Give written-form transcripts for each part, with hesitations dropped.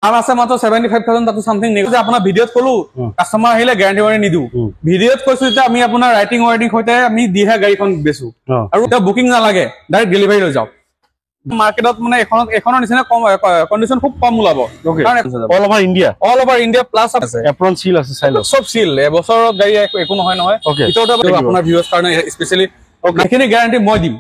দাম আছে মাত্ৰ 75000 তাতো সামথিং নেগোজ আপোনাৰ ভিডিঅত কলো কাস্টমাৰ আহিলে গ্যাৰান্টি ওয়াৰেন্টি নিদিও ভিডিঅত কৈছো যে আমি আপোনাৰ ৰাইটিং ওয়াৰেন্টি হৈতে আমি দিহে গাড়ীখন বেচো আৰু এটা বুকিং নালাগে ডাইৰেক্ট ডেলিভাৰী লৈ যাও মাৰ্কেটত মানে এখনৰ নিচিনা কম কন্ডিশন খুব কম ওলাব কাৰণ অল ওভাৰ ইন্ডিয়া প্লাস আছে এপ্ৰন সিল আছে চাইল সব সিল এবছৰত গাড়ী একো নহয় ভিতৰতে আপোনাৰ ভিউজ কাৰণে স্পেশালি এখিনি গ্যাৰান্টি মই দিম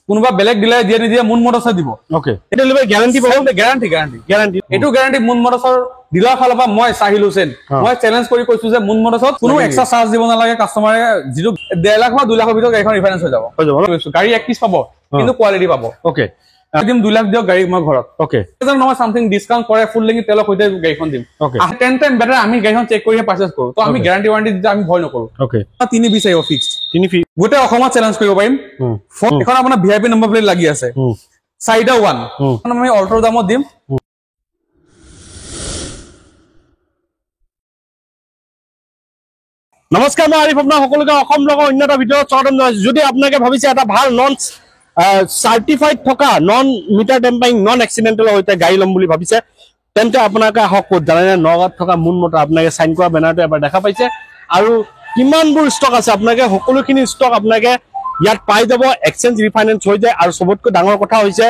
কোনোবা বেলেগ ডিলাৰ দিয়ে নিদিয়ে মুন মটৰছে দিব ওকে এটা লিবে গ্যাৰান্টি পাব গ্যাৰান্টি এটো গ্যাৰান্টি মুন মটৰছৰ ডিলাৰ ফালৰ পৰা মই সাহিল হুসেন মই চ্যালেঞ্জ কৰি কৈছো যে মুন মটৰছত কোনো এক্সট্ৰা চাৰ্জ দিব নালাগে কাস্টমাৰে যিটো 1.5 লাখ বা 2 লাখৰ ভিতৰত গাড়ীখন ৰিফাইনেন্স হৈ যাব গাড়ী এক পিস পাব কিন্তু কোৱালিটি পাব ওকে দিম 2 লাখ দিও গাড়ী মই ঘৰত ওকে এজন নহয় সামথিং ডিসকাউন্ট কৰে ফুল লিংক তেলক হৈতে গাড়ীখন দিম 10 টাইম বেটাৰ আমি গাড়ীখন চেক কৰি পাৰচেজ কৰো তো আমি গ্যাৰান্টি ওয়াৰেন্টি দিতে আমি ভয় নকৰো ওকে 3 বিছ আহিব ফিক্সড 3 ফি গোটে অসমত চ্যালেঞ্জ কৰিব পাৰিম এখন আপোনাৰ ভিআইপি নম্বৰ প্লেট লাগি আছে সাইডা 1 আমি অল্টৰ দামত দিম নমস্কাৰ মই আৰিফ আপোনাৰ সকলোকে অসম লগৰ অন্যটা ভিডিঅ' স্বাগতম জনাইছো যদি আপোনালোকে ভাবিছে এটা ভাল নন সাৰ্টিফাইড থকা non meter tampering non accidental হৈতে গাড়ী লম বুলি ভাবিছে তেন্তে আপোনালোকে আহক ক'ত জানে নগাঁৱত থকা মুন মটৰ আপোনালোকে সাইন কৰা বেনাৰটো এবাৰ দেখা পাইছে আৰু কিমানবোৰ ষ্টক আছে আপোনালোকে সকলোখিনি ষ্টক আপোনালোকে ইয়াত পাই যাব এক্সচেঞ্জ ৰিফাইনেন্স হৈ যায় আৰু সবতকৈ ডাঙৰ কথা হৈছে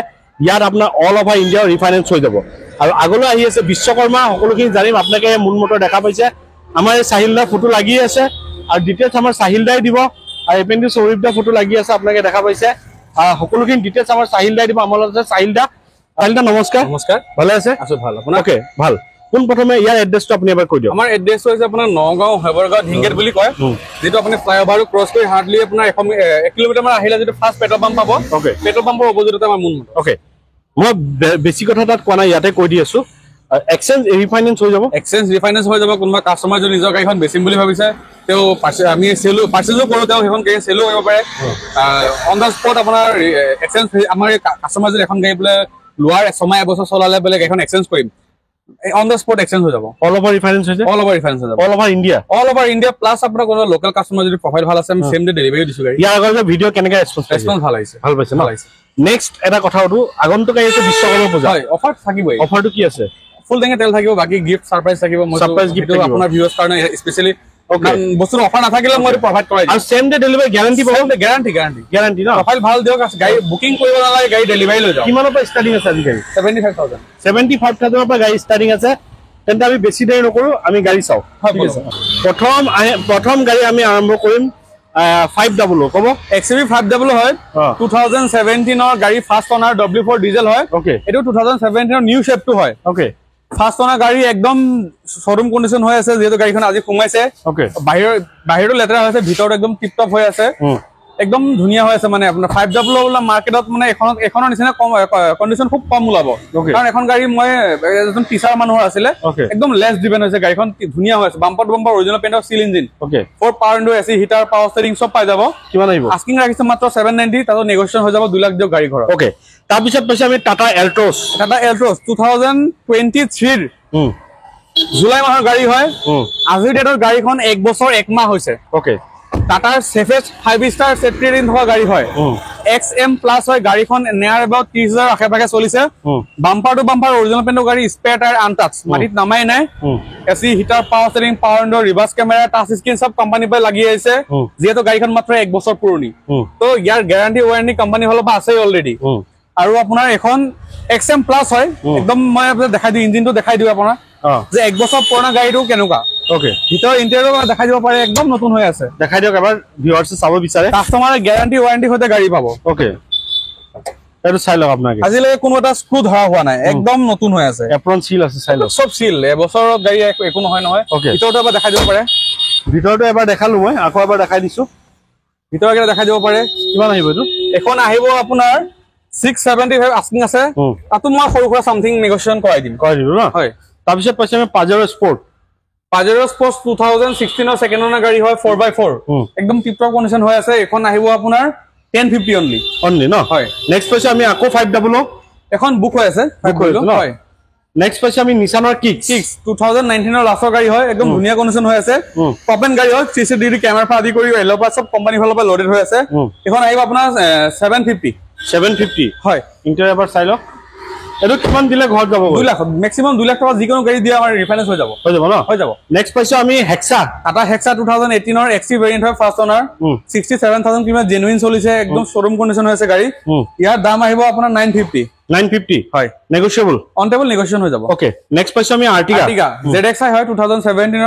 ইয়াত আপোনাৰ অল ওভাৰ ইন্ডিয়া ৰিফাইনেন্স হৈ যাব আৰু আগলৈ আহি আছে বিশ্বকৰ্মা সকলোখিনি জানিম আপোনালোকে মুন মটৰ দেখা পাইছে আমাৰ সাহিলদাৰ ফটো লাগি আছে আৰু ডিটেইলছ আমাৰ সাহিলদাই দিব আৰু এপেন্ডি সৌৰিবদা ফটো লাগি আছে আপোনালোকে দেখা পাইছে সকলোখিনি ডিটেইলছ আমাৰ সাহিলদাই দিব আমাৰ লগত সাহিলদা নমস্কাৰ ভালে আছে আছো ভাল আপোনাৰ ওকে ভাল কোন প্ৰথমে ইয়াৰ এড্ৰেছটো আপুনি এবাৰ কৈ দিয়ক আমাৰ এড্ৰেছ হৈছে আপোনাৰ নগাঁও হেবৰগাঁও ঢিংগেট বুলি কয় যেটো আপুনি ফ্লাইওভাৰ ক্ৰছ কৰি হাৰ্ডলি আপোনাৰ 1 কিলোমিটাৰ মান আহিলে যেটো ফাৰ্ষ্ট পেট্ৰল পাম্প পাব ওকে পেট্ৰল পাম্পৰ অপজিটতে আমাৰ মুন ওকে মই বেছি কথা তাত কোৱা নাই ইয়াতে কৈ দি আছো এক্সচেঞ্জ ৰিফাইনেন্স হৈ যাব কোনবা কাস্টমাৰ যদি নিজৰ গাড়ীখন বেচিম বুলি ভাবিছে তেও আমি পাৰ্চেজো কৰো তেও সেইখন গাড়ী সেলো কৰিব পাৰে অন দা স্পট আপোনাৰ এক্সচেঞ্জ আমাৰ কাস্টমাৰ যদি এখন গাড়ী বোলে লোৱাৰ সময় এবছৰ চলালে বোলে গাড়ীখন এক্সচেঞ্জ কৰিম অন দা স্পট এক্সচেঞ্জ হৈ যাব অল ওভাৰ ৰিফাইনেন্স হৈ যাব অল ওভাৰ ইন্ডিয়া প্লাস আপোনাৰ কোনো লোকাল কাস্টমাৰ যদি প্ৰফাইল ভাল আছে আমি সেম ডে ডেলিভাৰী দিছো গাড়ী ইয়াৰ আগৰ ভিডিঅ' কেনেকা ৰেসপন্স ভাল আহিছে ভাল পাইছে নেক্সট এটা কথা হটো আগন্তুক আহিছে বিশ্বকৰ্মা পূজা হয় অফাৰ থাকিবই অফাৰটো কি আছে ফুল টেংকি তেল থাকিব বাকি গিফট সাৰপ্ৰাইজ থাকিব মই সাৰপ্ৰাইজ গিফট আপোনাৰ ভিউয়াৰ্স কাৰণে স্পেশালি ওকে বস্তুৰ অফাৰ নাথাকিলে মই প্ৰভাইড কৰাই দিম আৰু সেম ডে ডেলিভাৰী গ্যাৰান্টি পাব গ্যাৰান্টি ন প্ৰফাইল ভাল দিওক গাড়ী বুকিং কৰিব নালাগে গাড়ী ডেলিভাৰী লৈ যাওক কিমানৰ পৰা ষ্টাৰ্টিং আছে আজি গাড়ী 75000 পৰা গাড়ী ষ্টাৰ্টিং আছে তেন্তে আমি বেছি দেৰি নকৰো আমি গাড়ী চাও ঠিক আছে প্ৰথম গাড়ী আমি আৰম্ভ কৰিম 500 কব XUV 500 হয় 2017 ৰ গাড়ী ফাৰ্ষ্ট অনাৰ W4 ডিজেল হয় ওকে এটো 2017 ৰ নিউ শেপ টু হয় ওকে ফাৰ্ষ্ট অনাৰ গাড়ী একদম শোৰুম কন্ডিশন হৈ আছে যেহেতু গাড়ীখন আজি কমাইছে ওকে বাহিৰটো লেতেৰা হৈছে ভিতৰত একদম টিপ টপ হৈ আছে একদম ধুনিয়া হৈ আছে মানে আপোনাৰ 500 ওলা মাৰ্কেটত মানে এখনৰ নিচিনা কম কন্ডিশন খুব কম ওলাব কাৰণ এখন গাড়ী মই এজন টিচাৰ মানুহৰ আছিলে একদম লেছ ড্ৰিভেন হৈছে গাড়ীখন ধুনিয়া হৈ আছে bumper original paint of seal engine okay 4 power window AC heater power steering সব পাই যাব কিমান আহিব আস্কিং ৰাখিছে মাত্ৰ 790 তাতো নেগোচিয়েশন হৈ যাব 2 লাখ দিও গাড়ী ঘৰ ওকে তাৰ পিছত পইছা আমি টাটা এল্ট্ৰছ 2023 জুলাই মাহৰ গাড়ী হয় আজিৰ ডেটৰ গাড়ীখন 1 বছৰ 1 মাহ হৈছে ওকে টাটাৰ সেফেস্ট 5 স্টাৰ সেফটি ৰেটিং থকা গাড়ী হয় XM প্লাস হয় গাড়ীখন নিয়াৰ এবাউট 30000 আশে-পাশে চলিছে বাম্পাৰ টু বাম্পাৰ অৰিজিনাল পেইণ্টৰ গাড়ী স্পেয়াৰ টায়াৰ আনটাচ মাটিত নামাই নাই AC heater power steering power window reverse camera touch screen সব কোম্পানী পৰা লাগি আছে যেহেতু গাড়ীখন মাত্ৰ 1 বছৰ পুৰণি তো ইয়াৰ গ্যাৰান্টি ওয়াৰেন্টি কোম্পানী হল বা আছে অলৰেডি আৰু আপোনাৰ এখন XM প্লাস হয় একদম মই আপোনাক দেখাই দিও ইঞ্জিনটো দেখাই দিও আপোনাৰ যে 1 বছৰ পুৰণা গাড়ীটো কেনেকুৱা ওকে ভিতৰ ইন্টেৰিয়ৰ দেখাই দিব পাৰে একদম নতুন হৈ আছে দেখাই দিওক এবাৰ ভিউয়াৰ্স চাব বিচাৰে কাস্টমাৰে গ্যাৰান্টি ওয়াৰেন্টি হৈতে গাড়ী পাব ওকে এটো চাই লওক আপোনাকে আজিলৈ কোনো এটা স্ক্ৰু ধৰা হোৱা নাই একদম নতুন হৈ আছে এপ্ৰন সিল আছে চাই লওক সব সিল এবছৰৰ গাড়ী একো নহয় ভিতৰটো এবাৰ দেখাই দিব পাৰে ভিতৰটো এবাৰ দেখালো মই আকৌ এবাৰ দেখাই দিছো ভিতৰকে দেখাই দিব পাৰে কিমান আহিব এটো এখন আহিব আপোনাৰ 675 আস্কিং আছে তাতো মই সৰু সৰু সামথিং নেগোচিয়েশন কৰাই দিম ন হয় তাৰ পিছত পইছা আমি পাজেৰো স্পৰ্ট 2016 ৰ সেকেন্ড অনাৰ গাড়ী হয় 4x4 একদম টিপ টপ কন্ডিশন হৈ আছে এখন আহিব আপোনাৰ 1050 অনলি ন হয় নেক্সট পইছা আমি আকৌ 500 এখন বুক হৈ আছে হয় নেক্সট পইছা আমি নিসানৰ কিক্স 2019 ৰ লাষ্টৰ গাড়ী হয় একদম ধুনিয়া কন্ডিশন হৈ আছে টপেন গাড়ী হয় CCTV কেমেৰা পৰা আদি কৰি এলো পৰা সব কোম্পানী ফালৰ পৰা লোডেড হৈ আছে এখন আহিব আপোনাৰ 750 হয় ইন্টেৰিয়ৰ এবাৰ চাই লওক এইটো কিমান দিলে ঘৰত যাব 2 লাখ মেক্সিমাম 2 লাখ টকা যিকোনো গাড়ী দিয়ে আমাৰ ৰিফাইনেন্স হৈ যাব ন হৈ যাব নেক্সট পাইছো আমি হেক্সা টাটা হেক্সা 2018 ৰ এক্সি ভেৰিয়েন্ট হয় ফাৰ্ষ্ট ওনাৰ 67000 কিমান জেনুইন চলিছে একদম শোৰুম কন্ডিশন হৈ আছে গাড়ী ইয়াৰ দাম আহিব আপোনাৰ 950 হয় নেগোশিয়েবল অন টেবল নেগোশিয়েশন হৈ যাব ওকে নেক্সট পাইছো আমি আৰ্টিগা ZXi হয় 2017 ৰ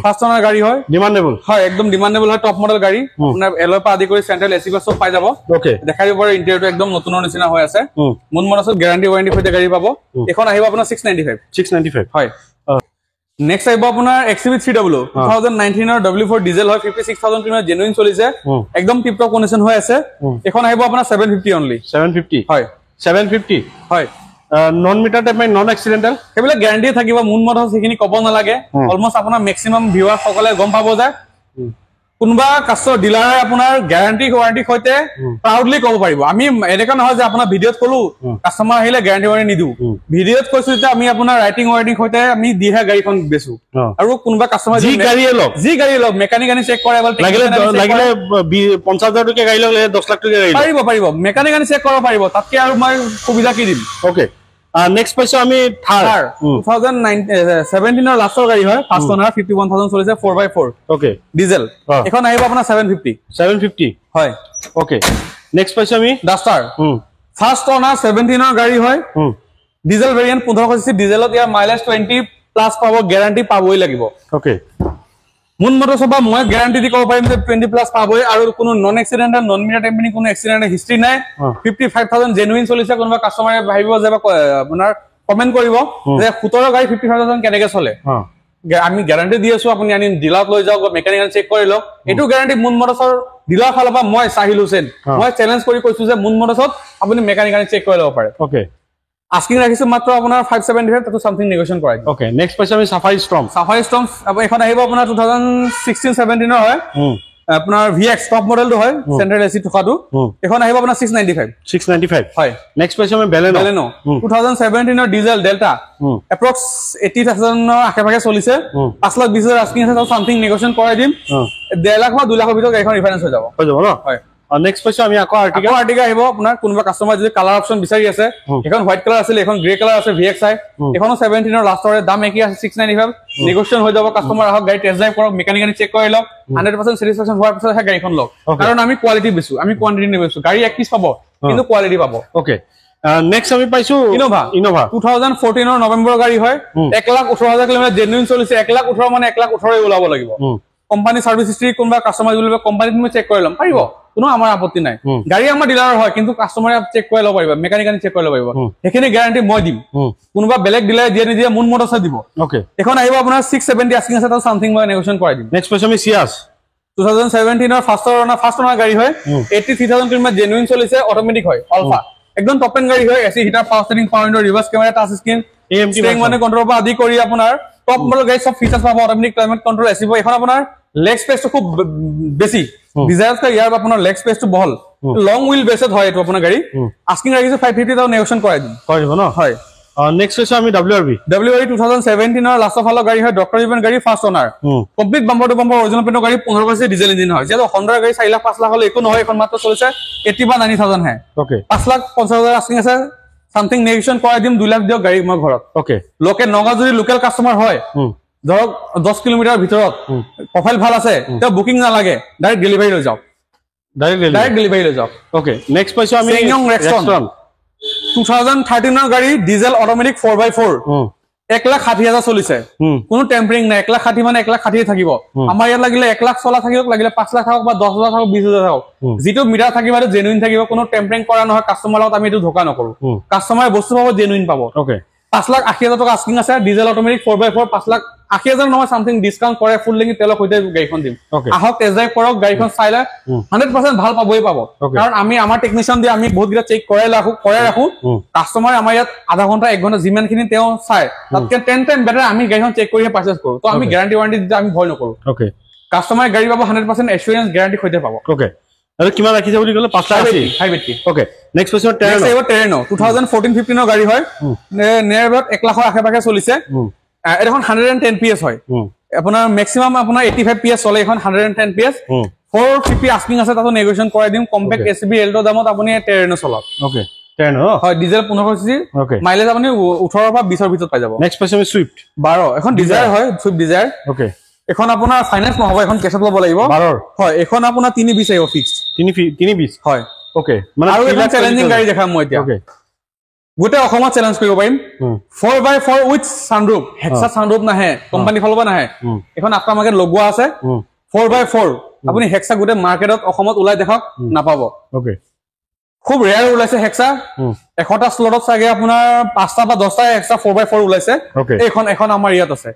ফাৰ্ষ্ট ওনাৰ গাড়ী হয় ডিমান্ডেবল হয় একদম ডিমান্ডেবল হয় টপ মডেল গাড়ী আপোনাৰ এলয় পা আদি কৰি সেন্ট্ৰাল এসি বাস সব পাই যাব ওকে দেখাই দিব পাৰে ইন্টেৰিয়ৰটো একদম নতুনৰ নিচিনা হৈ আছে মুন মনছত গ্যাৰান্টি ওয়াৰেন্টি সৈতে গাড়ী পাব এখন আহিব আপোনাৰ 695 হয় নেক্সট আহিব আপোনাৰ XUV3W 2019 ৰ W4 ডিজেল হয় 56000 কিলোমিটাৰ জেনুইন চলিছে একদম টিপ টপ কন্ডিশন হৈ আছে এখন আহিব আপোনাৰ 750 অনলি 750 হয় 750 হয় নন মিটাৰ টেম্পাই নন এক্সিডেন্টাল সেইবিলাক গ্যাৰান্টি থাকিব মুন মডেল সেইখিনি ক'ব নালাগে অলমোস্ট আপোনাৰ মেক্সিমাম ভিউৱাৰ সকলে গম পাব যে কোনবা কাষ্টৰ ডিলাৰে আপোনাৰ গ্যাৰান্টি ওয়াৰেন্টি সৈতে প্ৰাউডলি ক'ব পাৰিব আমি এনেকা নহয় যে আপোনাৰ ভিডিঅ'ত কলো কাস্টমাৰ আহিলে গ্যাৰান্টি ওয়াৰেন্টি নিদু ভিডিঅ'ত কৈছো যে আমি আপোনাৰ ৰাইটিং ওয়াৰেন্টি সৈতে আমি দিহে গাড়ীখন বেচো আৰু কোনবা কাস্টমাৰ যি গাড়ী লক মেকানিক আনি চেক কৰে লাগিলে 50000 টকা গাড়ী ললে 10 লাখ টকা গাড়ী পাৰিব মেকানিক আনি চেক কৰিব পাৰিব তাতকে আৰু মই সুবিধা কি দিম ওকে নেক্সট পাইছো আমি থাৰ 2017 ৰ লাষ্টৰ গাড়ী হয় ফাৰ্ষ্ট ওনাৰ 51000 চলিছে 4x4 ওকে ডিজেল এখন আহিব আপোনাৰ 750 হয় ওকে নেক্সট পাইছো আমি ডাস্টাৰ ফাৰ্ষ্ট ওনাৰ 17 ৰ গাড়ী হয় ডিজেল ভেৰিয়েন্ট 1500 সিসি ডিজেলত ইয়াৰ মাইলেজ 20 প্লাস পাব গ্যাৰান্টি পাবই লাগিব ওকে মুন মটৰ সবা মই গ্যাৰান্টি দি ক'ব পাৰিম যে 20 প্লাস পাবই আৰু কোনো non accidental non meter tampering কোনো এক্সিডেন্ট হিষ্ট্ৰি নাই 55000 জেনুইন চলিছে কোনোবা কাস্টমাৰে ভাবিব যে আপোনাৰ কমেন্ট কৰিব যে 17 গাড়ী 55000 কেনেকৈ চলে আমি গ্যাৰান্টি দি আছো আপুনি আনি ডিলাৰত লৈ যাওক মেকানিক চেক কৰি লওক এটো গ্যাৰান্টি মুন মটৰৰ ডিলাৰ ফালৰ পৰা মই সাহিল হুসেন মই চ্যালেঞ্জ কৰি কৈছো যে মুন মটৰত আপুনি মেকানিক চেক কৰি ল'ব পাৰে ওকে আস্কিং ৰাখিছো মাত্ৰ আপোনাৰ 575 তাতো সামথিং নেগোশিয়েশন কৰাই ওকে নেক্সট পাইছো আমি সাফাৰি ষ্টৰ্ম এখন আহিব আপোনাৰ 2016 17 ৰ হয় আপোনাৰ VX টপ মডেলটো হয় সেন্ট্ৰাল এসি থকাটো এখন আহিব আপোনাৰ 695 হয় নেক্সট পাইছো আমি বেলেনো 2017 ৰ ডিজেল ডেল্টা এপ্ৰক্স 80000 ৰ আশে-পাশে চলিছে 5,20,000 আস্কিং আছে তাতো সামথিং নেগোশিয়েশন কৰাই দিম 1.5 লাখ বা 2 লাখৰ ভিতৰত গাড়ীখন ৰিফাইনেন্স হৈ যাব ন হয় নেক্সট পাইছো আমি আকৌ আৰ্টিগা আহিব আপোনাৰ কোনোবা কাস্টমাৰ যদি কালাৰ অপচন বিচাৰি আছে এখন হোৱাইট কালাৰ আছে এখন গ্ৰে কালাৰ আছে VXi এখনো 17 ৰ লাষ্টৰ দাম একি আছে 695 নেগোশিয়েশন হৈ যাব কাস্টমাৰ আহক গাড়ী টেষ্ট ড্ৰাইভ কৰক মেকানিক আনি চেক কৰি লওক 100% স্যাটিসফ্যাকশন হোৱাৰ পিছত হে গাড়ীখন লওক কাৰণ আমি কোৱালিটি বেছো আমি কোৱান্টিটি নেবেছো গাড়ী এক পিস পাব কিন্তু কোৱালিটি পাব ওকে নেক্সট আমি পাইছো ইনোভা 2014 ৰ নৱেম্বৰ গাড়ী হয় 1,18,000 কিলোমিটাৰ জেনুইন চলিছে 1,18,000 মানে 1,18,000 ওলাব লাগিব কোম্পানী সার্ভিস হিস্ট্রি কোনবা কাস্টমার বলবে কোম্পানি তুমি চেক কৰি লম পাৰিব কোনো আমাৰ আপত্তি নাই গাড়ী আমাৰ ডিলাৰ হয় কিন্তু কাস্টমাৰে চেক কৰি লব পাৰিব মেকানিক আনি চেক কৰি লব পাৰিব হেখিনি গ্যাৰান্টি মই দিম কোনবা বেলেগ ডিলাৰ দিয়ে নিদিয়ে মুন মটৰছ দিব ওকে এখন আহিব আপোনাৰ 670 আস্কিং আছে তাও সামথিং মই নেগোশিয়েশন কৰাই দিম নেক্সট পাইছো আমি সিয়াস 2017 ৰ ফাৰ্ষ্ট ওনাৰ গাড়ী হয় 83000 কিলোমিটাৰ জেনুইন চলিছে অটোমেটিক হয় আলফা একদম টপ এন্ড গাড়ী হয় AC heater power steering power window reverse camera touch screen AMT মানে কন্ট্ৰল পৰা আদি কৰি আপোনাৰ টপ মডেল গাড়ী সব ফিচাৰ্স পাব অটোমেটিক ক্লাইমেট কন্ট্ৰোল এসি এখন আপোনাৰ লেগ স্পেসটো খুব বেছি ডিজায়াৰছ কা ইয়াৰ আপোনাৰ লেগ স্পেসটো বহল লং হুইল বেসত হয় এটো আপোনাৰ গাড়ী আস্কিং ৰাখিছে 550 তাও নেগোশিয়েশন কৰাই দিম ন হয় নেক্সট হৈছে আমি WRV 2017 ৰ লাষ্ট ফালৰ গাড়ী হয় ডক্টৰ ইভেন গাড়ী first owner complete bumper to bumper original পেণ্টৰ গাড়ী 15% ডিজেল ইঞ্জিন হয় যেটো হন্ডাৰ গাড়ী 4 লাখ 5 লাখ হলে একো নহয় এখন মাত্ৰ চলিছে 80 বা 90,000 হে ওকে 5 লাখ 50,000 আস্কিং আছে সামথিং নেগোশিয়েশন কৰাই দিম 2 লাখ দিও গাড়ী মই ঘৰত ওকে লোকে নগা যদি লোকেল কাস্টমাৰ হয় ধৰক 10 কিলোমিটাৰ ভিতৰত প্ৰফাইল ভাল আছে তে বুকিং না লাগে ডাইৰেক্ট ডেলিভাৰী লৈ যাওক ডাইৰেক্ট ডেলিভাৰী লৈ যাওক ওকে নেক্সট পাইছো আমি সেংয়ং ৰেক্সটন 2013 ৰ গাড়ী ডিজেল অটোমেটিক 4x4 1,60,000 চলিছে কোনো টেম্পাৰিং নাই 1,60,000 মানে 1,60,000 থাকিব আমাৰ ইয়াত লাগিলে 1 লাখ 16 থাকিব লাগিলে 5 লাখ থাকক বা 10,000 থাকক 20,000 থাকক যেটো মিটাৰ থাকিব আৰু জেনুইন থাকিব কোনো টেম্পাৰিং কৰা নহয় কাস্টমাৰ লগত আমি এটো ধোকা নকৰো কাস্টমাৰে বস্তু পাব জেনুইন পাব ওকে 5,80,000 টকা আস্কিং আছে ডিজেল অটোমেটিক 4x4 5,80,000 নহয় সামথিং ডিসকাউন্ট কৰে ফুল লিংক তেলক হইতে গাড়ীখন দিম আহক টেষ্ট ড্ৰাইভ কৰক গাড়ীখন চাইলে 100% ভাল পাবই পাব কাৰণ আমি আমাৰ টেকনিশিয়ান দি আমি বহুত গিটা চেক কৰাই ৰাখো কাস্টমাৰ আমাৰ ইয়াত আধা ঘন্টা 1 ঘন্টা যিমানখিনি তেওঁ চাই তাতকে 10 টাইম বেটাৰ আমি গাড়ীখন চেক কৰি পাৰচেজ কৰো তো আমি গ্যাৰান্টি ওয়াৰেন্টি দি আমি ভয় নকৰো ওকে কাস্টমাৰ গাড়ী পাব 100% এসুৰেন্স গ্যাৰান্টি হইতে পাব ওকে আৰু কিমান ৰাখিছে বুলি ক'লে 580 ওকে নেক্সট পাইছো টেৰেনো 2014-15 ৰ গাড়ী হয় নিয়াৰ এবাউট 1 লাখৰ আশে-পাশে চলিছে এখন 110 PS হয় আপোনাৰ মেক্সিমাম আপোনাৰ 85 PS চলে এখন 110 PS 450 আস্কিং আছে তাতো নেগোশিয়েশন কৰাই দিম কম্পেক্ট এসবি এলটো দামত আপুনি টেৰেনো চলাওক ওকে 10 ন হয় ডিজেল 1500 সিসি ওকে মাইলেজ আপুনি 18 পৰা 20 ৰ ভিতৰত পাই যাব নেক্সট পাইছে আমি সুইফট 12 এখন ডিজায়াৰ হয় সুইফট ডিজায়াৰ ওকে এখন আপোনাৰ ফাইনান্স নহব এখন কেছত ল'ব লাগিব 12 হয় এখন আপোনাৰ 320 আহিব ফিক্সড 320 হয় ওকে মানে আৰু এখন চ্যালেঞ্জিং গাড়ী দেখাম মই এতিয়া ওকে গোটে অসমত চ্যালেঞ্জ কৰিব পাৰিম 4x4 উইথ সানৰুফ হেক্সা সানৰুফ নাহে কোম্পানী ফলব নাহে এখন আফটাৰ মাৰ্কেট লগোৱা আছে 4x4 আপুনি হেক্সা গোটে মাৰ্কেটত অসমত ওলাই দেখাক নাপাব ওকে খুব ৰেয়াৰ ওলাইছে হেক্সা এখটা স্লটত চাগে আপোনাৰ 5টা বা 10টা হেক্সা 4x4 ওলাইছে এখন আমাৰ ইয়াত আছে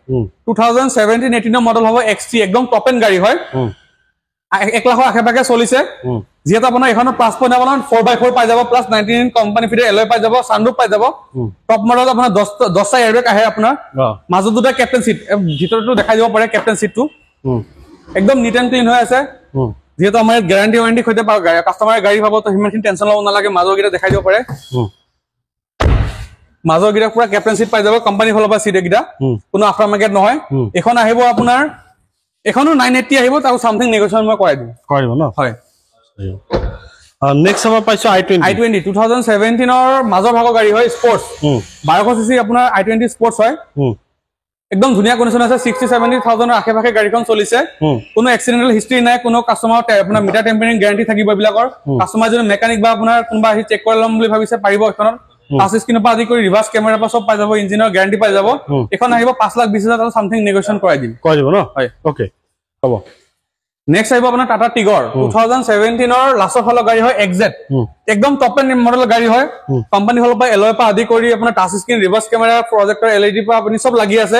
2017-18 মডেল হ'ব XT একদম টপ এণ্ড গাড়ী হয় 1 লাখৰ আশে-পাশে চলিছে যেটা আপোনাৰ এখন প্লাস পইণ্ট আপোনাৰ 4x4 পাই যাব প্লাস 19 কোম্পানী ফিটে এলয় পাই যাব সানৰুফ পাই যাব টপ মডেল আপোনাৰ 10টা এয়াৰবেগ আহে আপোনাৰ মাজত দুটা কেপ্টেন সিট ভিতৰটো দেখাই দিব পাৰে কেপ্টেন সিটটো একদম নিট এণ্ড ক্লিন হৈ আছে যেটা আমাৰ গ্যাৰান্টি ওয়াৰেন্টি খৈতে কাস্টমাৰে গাড়ী পাব তো হিমানখিনি টেনচন লব নালাগে মাজৰ গিটা দেখাই দিব পাৰে মাজৰ গিটা পুৰা কেপ্টেন সিট পাই যাব কোম্পানী ফলৰ পৰা সিট গিটা কোনো আফটাৰ মাৰ্কেট নহয় এখন আহিব আপোনাৰ এখনো 980 আহিব তাও সামথিং নেগোশিয়েশন মই কৰাই দিম ন হয় নেক্সট আমাৰ পাইছো i20 2017 ৰ মাজৰ ভাগৰ গাড়ী হয় স্পৰ্টস 1200 সিসি আপোনাৰ i20 স্পৰ্টস হয় একদম ধুনিয়া কন্ডিশন আছে 60-70,000 ৰ আশে-পাশে গাড়ীখন চলিছে কোনো এক্সিডেন্টাল হিষ্ট্ৰি নাই কোনো কাস্টমাৰ আপোনাৰ মিটাৰ টেম্পাৰিং গ্যাৰান্টি থাকিব এইবিলাকৰ কাস্টমাৰ যদি মেকানিক বা আপোনাৰ কোনবা আহি চেক কৰি লম বুলি ভাবিছে পাৰিব এখনৰ টাচ স্ক্ৰিনৰ পৰা আদি কৰি ৰিভাৰ্স কেমেৰা পৰা সব পাই যাব ইঞ্জিনৰ গ্যাৰান্টি পাই যাব এখন আহিব 5,20,000 আৰু সামথিং নেগোশিয়েশন কৰাই দিম ন হয় ওকে হ'ব নেক্সট আহিব আপোনাৰ টাটা টিগৰ 2017 ৰ লাষ্টৰ ফলৰ গাড়ী হয় এক্সজেট একদম টপ এণ্ড মডেল গাড়ী হয় কোম্পানী ফলৰ পৰা এলয় পৰা আদি কৰি আপোনাৰ টাচ স্ক্ৰিন ৰিভাৰ্স কেমেৰা প্ৰজেক্টৰ এলইডি পৰা আপুনি সব লাগি আছে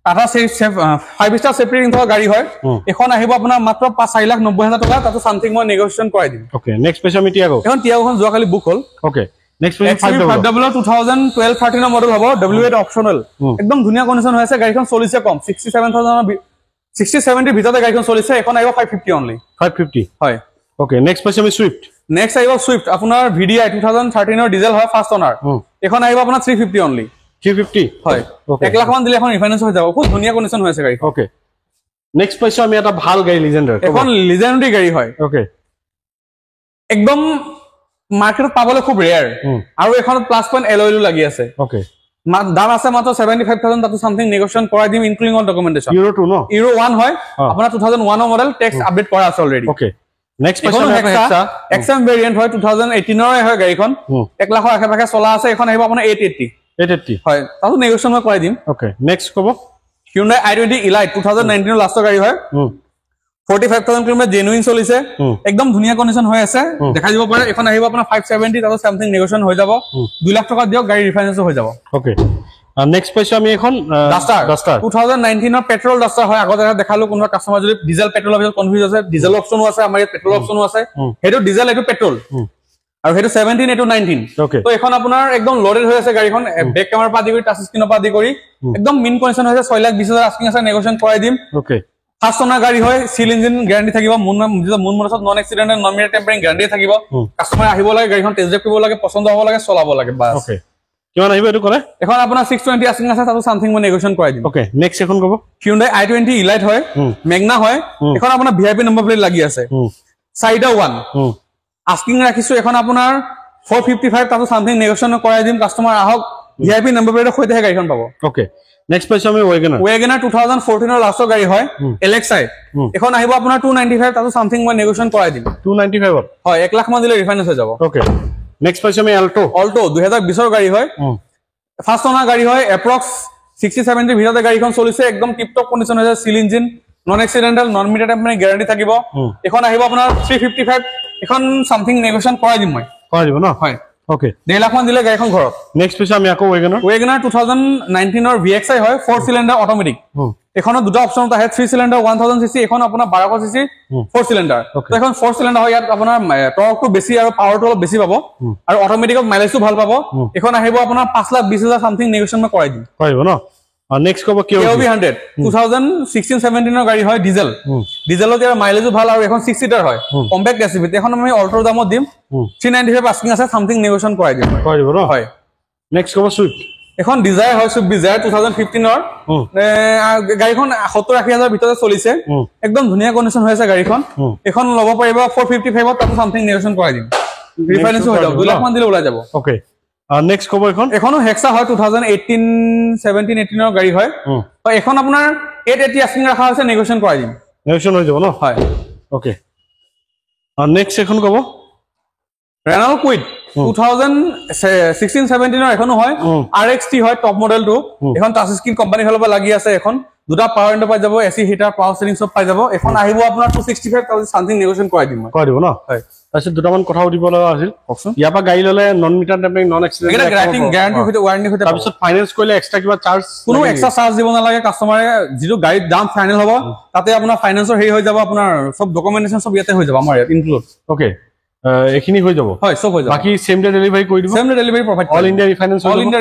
টাটা 5 ষ্টাৰ সেফটি ৰেটিং থকা গাড়ী হয় এখন আহিব আপোনাৰ মাত্ৰ 4,90,000 টকা তাতো সামথিং মই নেগোশিয়েশন কৰাই দিম ওকে নেক্সট পেজ আমি টিয়াগো এখন টিয়াগোখন যোৱা কালি বুক হল ওকে নেক্সট পেজ 500 2012-13 মডেল হ'ব W8 অপশনাল একদম ধুনিয়া কন্ডিশন হৈ আছে গাড়ীখন চলিছে কম 67,000 60-70 ভিতৰতে গাড়ীখন চলিছে এখন আহিব 550 অনলি 550 হয় ওকে নেক্সট পাইছে আমি সুইফট নেক্সট আহিব সুইফট আপোনাৰ VDI 2013 ৰ ডিজেল হয় ফাৰ্স্ট অনাৰ এখন আহিব আপোনাৰ 350 অনলি 350 হয় 1 লাখ মান দিলে এখন ৰিফাইনেন্স হৈ যাব খুব ধুনিয়া কন্ডিশন হৈ আছে গাড়ী ওকে নেক্সট পাইছো আমি এটা ভাল গাড়ী লিজেন্ডাৰ এখন লিজেন্ডাৰী গাড়ী হয় ওকে একদম মাৰ্কেটত পাবলৈ খুব ৰেয়াৰ আৰু এখন প্লাস পইণ্ট এলয়লো লাগি আছে ওকে দাম আছে মাত্ৰ 75,000 তাতো সামথিং নেগোশিয়েশন কৰাই দিম ইনক্লুডিং অল ডকুমেন্টেশন ইউৰো 2 ন ইউৰো 1 হয় আপোনাৰ 2001 ৰ মডেল টেক্স আপডেট কৰা আছে অলৰেডি ওকে নেক্সট পাইছো হেক্সা XM ভেৰিয়েন্ট হয় 2018 ৰ হয় গাড়ীখন 1 লাখৰ আশে-পাশে চলা আছে এখন আহিব আপোনাৰ 880 হয় তাতো নেগোশিয়েশন মই কৰাই দিম ওকে নেক্সট কব Hyundai i20 Elite 2019 ৰ লাষ্টৰ গাড়ী হয় 45,000 কিলোমিটাৰ জেনুইন চলিছে একদম ধুনিয়া কন্ডিশন হৈ আছে দেখাই দিব পাৰে এখন আহিব আপোনাৰ 570 তাতো সামথিং নেগোশিয়েশন হৈ যাব 2 লাখ টকা দিয়ক গাড়ী ৰিফাইনেন্স হৈ যাব ওকে নেক্সট পাইছো আমি এখন ডাস্টাৰ 2019 ৰ পেট্ৰল ডাস্টাৰ হয় আগতে দেখালো কোনোবা কাস্টমাৰ যদি ডিজেল পেট্ৰলৰ ভিতৰত কনফিউজ আছে ডিজেল অপচনো আছে আমাৰ পেট্ৰল অপচনো আছে হেটো ডিজেল এটো পেট্ৰল আৰু হেটো 17 এটো 19 তো এখন আপোনাৰ একদম লোডেড হৈ আছে গাড়ীখন বেক কেমেৰা পৰা আদি কৰি টাচ স্ক্ৰিনৰ পৰা আদি কৰি একদম মিন কন্ডিশন হৈছে 6,20,000 আস্কিং আছে নেগোশিয়েশন কৰাই দিম ওকে ফাৰ্স্ট অনাৰ গাড়ী হয় সিল ইঞ্জিন গ্যাৰান্টি থাকিব মুন মনছত non accident non meter tampering guarantee থাকিব কাস্টমাৰ আহিব লাগে গাড়ীখন টেষ্ট ড্ৰাইভ কৰিব লাগে পছন্দ হ'ব লাগে চলাব লাগে বাস ওকে কিমান আহিব এটো কৰে এখন আপোনাৰ 620 আস্কিং আছে তাতো সামথিং মই নেগোশিয়েশন কৰাই দিম ওকে নেক্সট এখন কব Hyundai i20 Elite হয় মেগনা হয় এখন আপোনাৰ VIP নম্বৰ প্লেট লাগি আছে চাইডা 1 আস্কিং ৰাখিছো এখন আপোনাৰ 455 তাতো সামথিং নেগোশিয়েশন কৰাই দিম কাস্টমাৰ আহক VIP নম্বৰ প্লেটৰ সৈতে গাড়ীখন পাব ওকে নেক্সট পাইছো আমি ওয়েগনাৰ 2014 ৰ লাষ্টৰ গাড়ী হয় LXi এখন আহিব আপোনাৰ 295 তাতো সামথিং মই নেগোশিয়েশন কৰাই দিম 295 হয় 1 লাখ মান দিলে ৰিফাইনেন্স হৈ যাব ওকে নেক্সট পাইছো আমি অল্টো 2020 ৰ গাড়ী হয় ফাৰ্স্ট অনাৰ গাড়ী হয় এপ্ৰক্স 60-70 ভিতৰতে গাড়ীখন চলিছে একদম টিপ টপ কন্ডিশন আছে seal engine non accidental non meter tampering guarantee থাকিব এখন আহিব আপোনাৰ 355 এখন সামথিং নেগোশিয়েশন কৰাই দিম মই কৰাই দিব ন হয় ওকে 1 লাখ মান দিলে গাড়ীখন ঘৰত নেক্সট পিছে আমি আকৌ ওয়েগনাৰ 2019 ৰ VXi হয় 4 সিলিন্ডাৰ অটোমেটিক এখনৰ দুটা অপচন আছে 3 সিলিন্ডাৰ 1000 সিসি এখন আপোনাৰ 1200 সিসি 4 সিলিন্ডাৰ তো এখন 4 সিলিন্ডাৰ হয় ইয়াত আপোনাৰ টৰ্কটো বেছি আৰু পাৱাৰটো অলপ বেছি পাব আৰু অটোমেটিকত মাইলেজটো ভাল পাব এখন আহিব আপোনাৰ 5,20,000 সামথিং নেগোশিয়েশন মই কৰাই দিম পাৰিব ন নেক্সট কব KOB 100 2016-17 ৰ গাড়ী হয় ডিজেল ডিজেলত ইয়াৰ মাইলেজো ভাল আৰু এখন 6 সিটাৰ হয় কম্পেক্ট এসইউভি এখন আমি অল্টোৰ দামত দিম 395 আস্কিং আছে সামথিং নেগোশিয়েশন কৰাই দিম পাৰিব ন হয় নেক্সট কব সুইফট এখন ডিজায়াৰ হয় সুইফট ডিজায়াৰ 2015 ৰ গাড়ীখন 70-80,000 ভিতৰতে চলিছে একদম ধুনিয়া কন্ডিশন হৈ আছে গাড়ীখন এখন ল'ব পাৰিব 455 তাতো সামথিং নেগোশিয়েশন কৰাই দিম ৰিফাইনেন্স হৈ যাব 2 লাখ মান দিলে ওলাই যাব ওকে নেক্সট কব এখনো হেক্সা হয় 2018 17 18 ৰ গাড়ী হয় তো এখন আপোনাৰ 880 আস্কিং ৰাখা হৈছে নেগোচিয়েশন কৰাই দিম নেগোচিয়েশন হৈ যাব ন হয় ওকে নেক্সট এখন কব Renault Kwid 2016 17 ৰ এখনো হয় RXT হয় টপ মডেলটো এখন টাচ স্ক্ৰিন কোম্পানী ফালৰ পৰা লাগি আছে এখন দুটা পাৱাৰ ইনটো পাই যাব এসি হিটাৰ পাৱাৰ স্টিয়াৰিং সব পাই যাব এখন আহিব আপোনাৰ 265,000 সামথিং নেগোচিয়েশন কৰাই দিম কৰাই দিব ন হয় তাৰপিছত দুটামান কথা উঠিব লগা আছিল কওকচোন ইয়াৰ পৰা গাড়ী ললে non meter tampering non accident এটা গ্যাৰান্টি হইতে ওয়াৰেন্টি হইতে তাৰপিছত ফাইনান্স কৰিলে এক্সট্ৰা কিবা চাৰ্জ কোনো এক্সট্ৰা চাৰ্জ দিব নালাগে কাস্টমাৰে যিটো গাড়ীৰ দাম ফাইনেল হ'ব তাতে আপোনাৰ ফাইনান্সৰ হেৰি হৈ যাব আপোনাৰ সব ডকুমেন্টেশন সব ইয়াতে হৈ যাব আমাৰ ইয়াত ইনক্লুড ওকে এখিনি হৈ যাব হয় সব হৈ যাব বাকি সেম ডে ডেলিভারি কৰি দিব same day delivery provide all India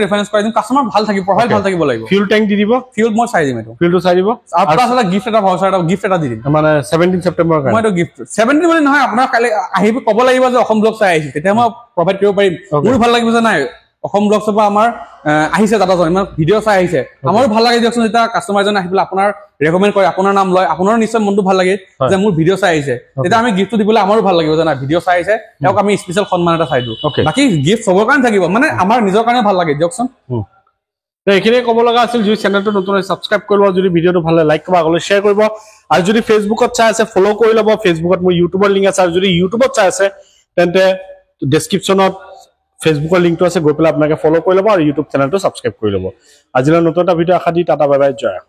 refinance কৰাই দিম কাস্টমাৰ ভাল থাকিব প্ৰফাইল ভাল থাকিব লাগিব ফিউল ট্যাঙ্ক দি দিব ফিউল মই চাই দিম এটো ফিউলটো চাই দিব আৰু প্লাছ এটা গিফট এটা ভাউচাৰ এটা গিফট এটা দি দিম মানে 17 সেপ্টেম্বৰ কাৰণে মইটো গিফট 17 মানে নহয় আপোনাৰ কালি আহিব ক'ব লাগিব যে অসম ব্লগ চাই আহিছে তেতিয়া মই প্ৰভাইড কৰিব পাৰিম মোৰ ভাল লাগিব যে নাই অসম ব্লগছ পৰা আমাৰ আহিছে দাদাজন ইমান ভিডিঅ' চাই আহিছে আমাৰো ভাল লাগে দিয়কচোন যেতিয়া কাস্টমাৰজন আহি পেলাই আপোনাৰ ৰেকমেণ্ড কৰে আপোনাৰ নাম লয় আপোনাৰো নিশ্চয় মনটো ভাল লাগে যে মোৰ ভিডিঅ' চাই আহিছে তেতিয়া আমি গিফটটো দিবলৈ আমাৰো ভাল লাগিব যে নাই ভিডিঅ' চাই আহিছে তেওঁক আমি স্পেচিয়েল সন্মান এটা চাই দিওঁ বাকী গিফট চবৰ কাৰণে থাকিব মানে আমাৰ নিজৰ কাৰণে ভাল লাগে দিয়কচোন এইখিনি ক'ব লগা আছিল যদি চেনেলটো নতুন সাবস্ক্ৰাইব কৰিব যদি ভিডিঅ'টো ভাল লাগে লাইক কৰিব আগলৈ শ্বেয়াৰ কৰিব আৰু যদি ফেচবুকত চাই আছে ফলো কৰি ল'ব ফেচবুকত মোৰ ইউটিউবৰ লিংক আছে আৰু যদি ইউটিউবত চাই আছে তেন্তে ডেসক্ৰিপচনত ফেসবুকৰ লিংকটো আছে গৈ পেলাই আপোনালোকে ফলো কৰি ল'ব আৰু ইউটিউব চেনেলটো সাবস্ক্ৰাইব কৰি ল'ব আজিলৈ নতুন এটা ভিডিঅ' আশা দি টাটা বাই বাই জয়